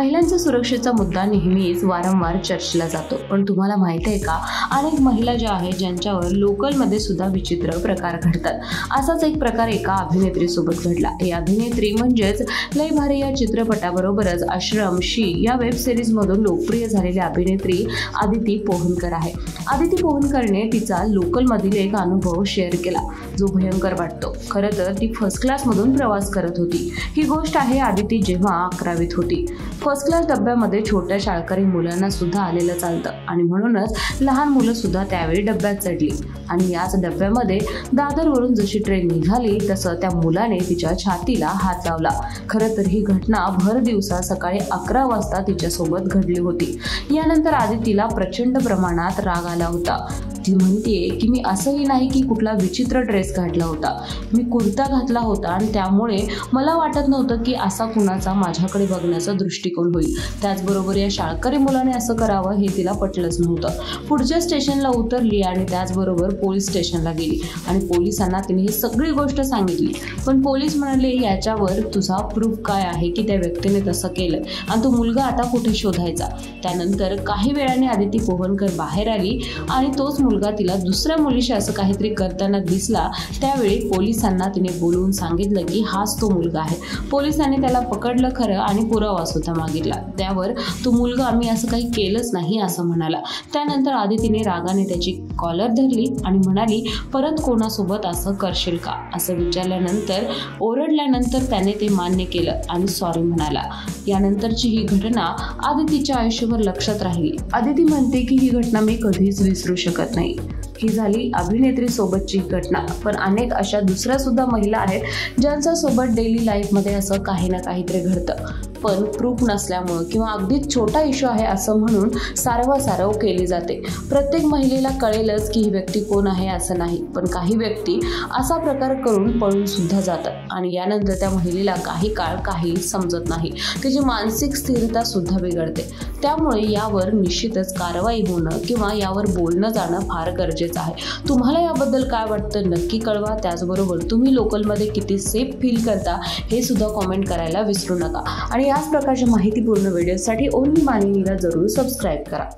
महिलांच्या सुरक्षेचा मुद्दा नेहमीच वारंवार चर्चेला जातो, पण तुम्हाला माहिती आहे का, अनेक महिला ज्या आहेत ज्यांच्यावर लोकलमध्ये सुद्धा विचित्र प्रकार घडतात. असाच एक प्रकार एका अभिनेत्रीसोबत घडला. ही अभिनेत्री म्हणजेच लय भारी या चित्रपटाबरोबरच आश्रम शी या वेब सिरीज मधून लोकप्रिय झालेली अभिनेत्री आदिती पोहनकर आहे. आदिती पोहनकरने तिचा लोकलमधील एक अनुभव शेअर केला जो भयंकर वाटतो. खरं तर ती फर्स्ट क्लास मधून प्रवास करत होती. ही गोष्ट आहे आदिती जेव्हा 11वीत होती. फर्स्ट क्लास डब्यामध्ये छोट्या शाळकरी मुलांना सुद्धा आलेलं चालतं आणि म्हणूनच लहान मुलं सुद्धा त्यावेळी डब्यात चढली आणि याच डब्यामध्ये दादरवरून जशी ट्रेन निघाली तसं त्या मुलाने तिच्या छातीला हात लावला. खरं तर ही घटना भर दिवसा सकाळी 11 वाजता तिच्यासोबत घडली होती. यानंतर आदितीला प्रचंड प्रमाणात राग आला होता. ती म्हणतेय की मी असंही नाही की कुठला विचित्र ड्रेस घातला होता, मी कुर्ता घातला होता आणि त्यामुळे मला वाटत नव्हतं की असा कुणाचा माझ्याकडे बघण्याचा दृष्टिकोन होईल. त्याचबरोबर या शाळकरी मुलाने असं करावं हे तिला पटलंच नव्हतं. पुढच्या स्टेशनला उतरली आणि त्याचबरोबर पोलीस स्टेशनला गेली आणि पोलिसांना तिने ही सगळी गोष्ट सांगितली. पण पोलीस म्हणाले याच्यावर तुझा प्रूफ काय आहे की त्या व्यक्तीने तसं केलं आणि तो मुलगा आता कुठे शोधायचा. त्यानंतर काही वेळाने आदिती पोहनकर बाहेर आली आणि तोच मुलगा तिला दुसऱ्या मुलीशी असं काहीतरी करताना दिसला. त्यावेळी पोलिसांना तिने बोलवून सांगितलं की हाच तो मुलगा आहे. पोलिसांनी त्याला पकडलं खरं आणि पुरावा सुद्धा मागितला. त्यावर तो मुलगा मी असं काही केलंच नाही असं म्हणाला. त्यानंतर आदितीने रागाने त्याची कॉलर धरली आणि म्हणाली परत कोणासोबत असं करशील का असं विचारल्यानंतर ओरडल्यानंतर त्याने ते मान्य केलं आणि सॉरी म्हणाला. यानंतरची ही घटना आदितीच्या आयुष्यभर लक्षात राहिली. आदिती म्हणते की ही घटना मी कधीच विसरू शकत नाही. ही झाली अभिनेत्री सोबतची घटना, पण अनेक अशा दुसऱ्या सुद्धा महिला आहेत ज्यांच्या सोबत डेली लाईफमध्ये असं काही ना काहीतरी घडतं, पण प्रूफ नसल्यामुळं किंवा अगदीच छोटा इश्यू आहे असं म्हणून सारवासारव केली जाते. प्रत्येक महिलेला कळेलच की ही व्यक्ती कोण आहे असं नाही, पण काही व्यक्ती असा प्रकार करून पळून सुद्धा जातात आणि यानंतर त्या महिलेला काही काळ काही समजत नाही, तिची मानसिक स्थिरता सुद्धा बिघडते. त्यामुळे यावर निश्चितच कारवाई होणं किंवा यावर बोलणं जाणं फार गरजेचं आहे. तुम्हाला याबद्दल काय वाटतं नक्की कळवा. त्याचबरोबर तुम्ही लोकलमध्ये किती सेफ फील करता हे सुद्धा कॉमेंट करायला विसरू नका आणि याच प्रकारच्या माहितीपूर्ण व्हिडिओसाठी ओनली मानिनीला जरूर सबस्क्राईब करा.